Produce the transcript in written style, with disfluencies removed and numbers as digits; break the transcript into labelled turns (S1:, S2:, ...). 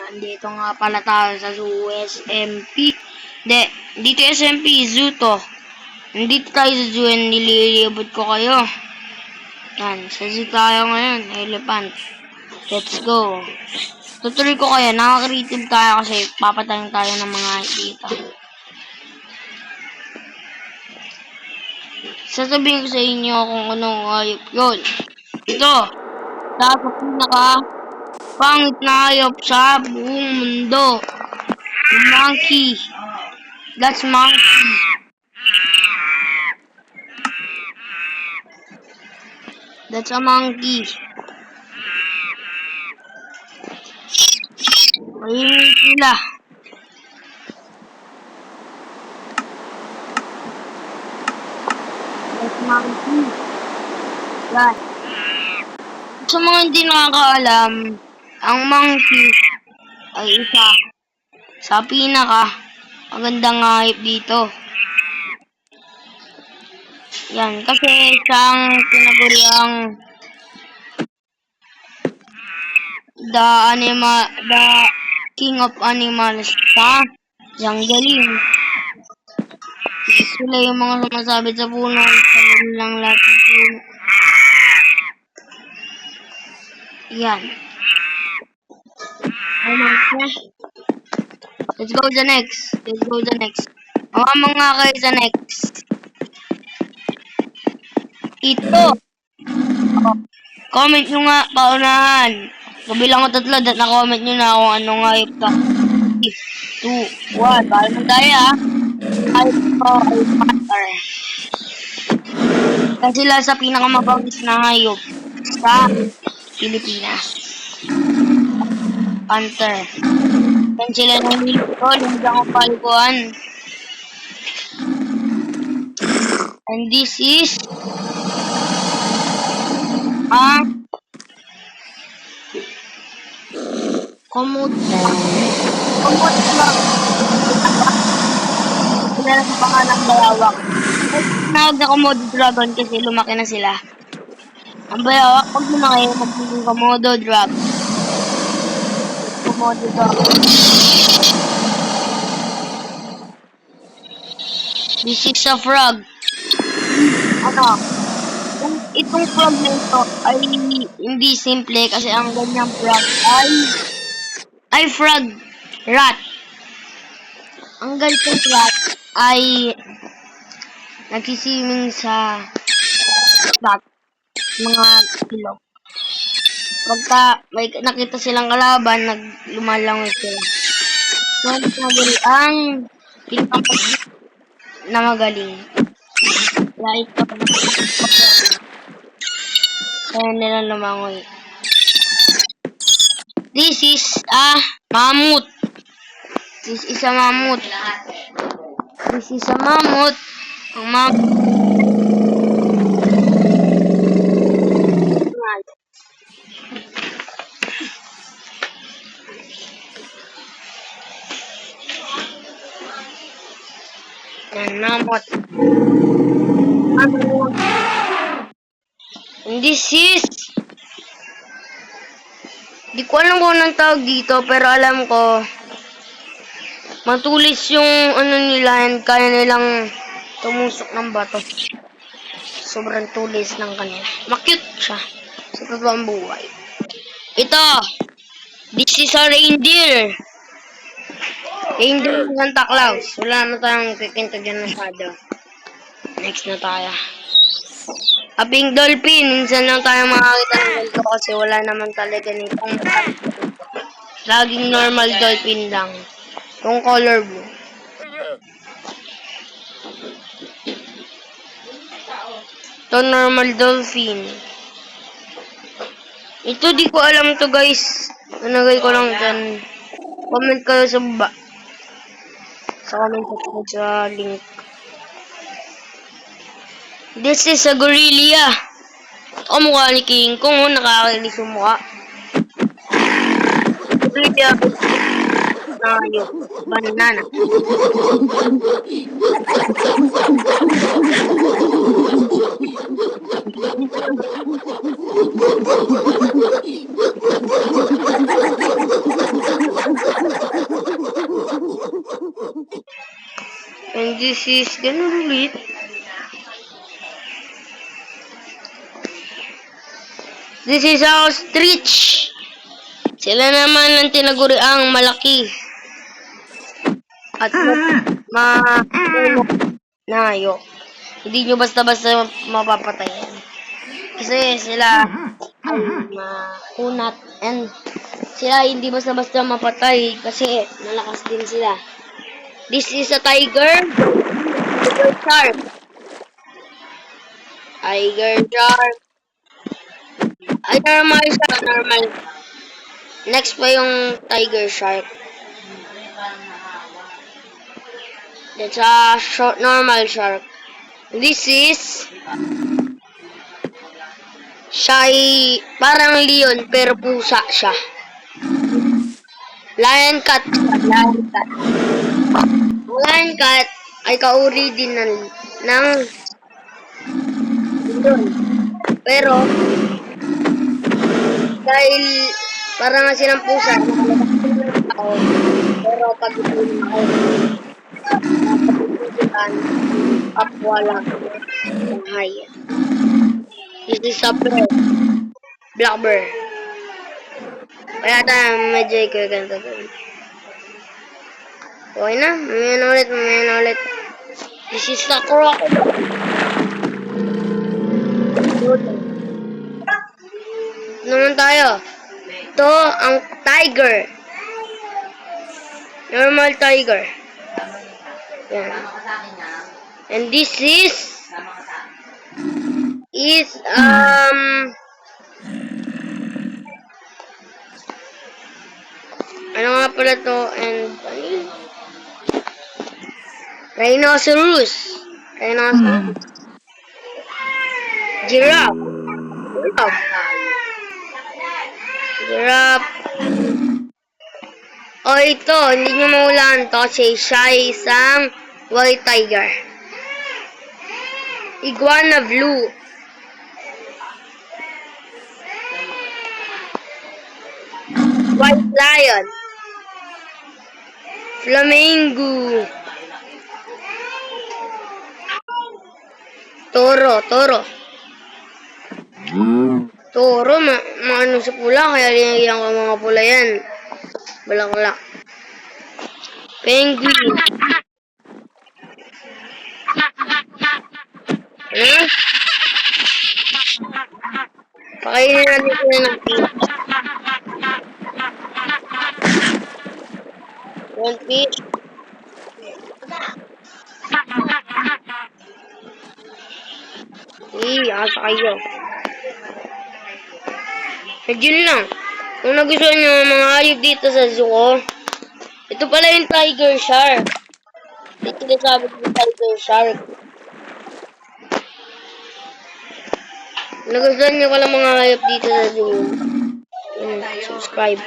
S1: Andito nga pala tayo sa Zoo SMP. Hindi, dito SMP, Zoo to. Nandito tayo sa Zoo and nililibot ko kayo. Yan, sa Zoo tayo ngayon, elephant. Let's go. Tutuloy ko kayo, nakaka-creative tayo kasi papatayin tayo ng mga dito. Sasabihin ko sa inyo kung anong hayop yun. Ito, dapat pinaka pangit na hayop sa buong mundo. Monkey. That's monkey. That's a monkey. Ayun sila. That's monkey. Yan. Sa mga hindi nakakaalam, ang monkey ay isa sa pinaka magandang hayop dito. Yan, kasi siyang tinaguriang the king of animals sa jungling. Sila yung mga sumasabit sa puno, sa lang lahat ng puno. Yan. Let's go the next. Mga kayo sa next. Ito. Comment nyo nga, paunahan. Kabilang ko 3, na-comment nyo na kung anong hayop ka. 2, 1. Bala ng daya, ha? Hayop ko ay panther. Kasi sila sa pinakamabangis na hayop sa Pilipinas. Panther. Yan sila ng hilito, lumidang ang palikuan. And this is Komodo. Sila lang sa pangalang bayawak. Tinawag na Komodo dragon kasi lumaki na sila. Ang bayawak, pag lumaki, magiging Komodo dragon. Komodo dragon. This is a frog. Itong frog na ito ay hindi simple kasi ang ganyang frog ay frog rat. Ang ganyang rat ay nagsisiming sa mga ilog. Pagka may nakita silang kalaban, lumalangoy sila. Ang pinakampag na magaling. Like, kaya nila lumangoy. This is a mammoth. Ang mammoth. Yan, mammoth. And this is, di ko alam kung anong tawag dito, pero alam ko matulis yung nila, and kaya nilang tumusok ng bato. Sobrang tulis ng kanila. Makute siya sa totoong buhay. Ito, this is a reindeer. Reindeer ng Santa Claus. Wala na tayong kikinto dyan masyado. Next na tayo. A pink dolphin. Minsan lang tayo makakita ng ganito kasi wala naman talaga nitong laging normal dolphin lang. Yung color blue. Ito normal dolphin. Ito di ko alam to guys. Nalagay ko lang dyan. Comment kayo sa baba. Sa comment section sa link. This is a gorilla. O mukha ni King Kong. Nakakainis yung mukha. Gorilla. Ayun. Banana. And this is, ganun ulit. This is ostrich. Sila naman ang tinaguriang malaki. At na hayop. Hindi nyo basta-basta mapapatayin. Kasi sila ay makunat. And sila hindi basta-basta mapatay. Kasi malakas din sila. This is a tiger. Tiger shark. Tiger shark. Ay, normal siya. Normal. Next pa yung tiger shark. That's a short, normal shark. This is siya ay parang leon pero pusa siya. Lion cat. Lion cat. Lion cat ay kauri din ng leon. Pero dahil parang nga silang pusa, ako. Pero pag ipulong ako, kapwa lang ang high. This is a bear. Black bear. Kaya tayo medyo ganito. Okay na, mamaya na ulit. This is a crocodile. Naman tayo. Ito ang tiger. Normal tiger. Yan. And this is ano nga pala to? And rhinoceros. Giraffe. Oh, ito, hindi nyo maulaan to. Siya ay isang white tiger. Iguana blue. White lion. Flamingo. Toro. Toro, maano sa pula, kaya linagyan ko mga pula yan. Balak-balak. Penguin. Ano? Pakainin natin sila ng fish. One fish. Asa kayo. Yun lang. Kung nagustuhan nyo ang mga hayop dito sa zoo ko, ito pala yung tiger shark. Ito sinasabi ko yung tiger shark. Kung nagustuhan nyo pala mga hayop dito sa zoo, subscribe.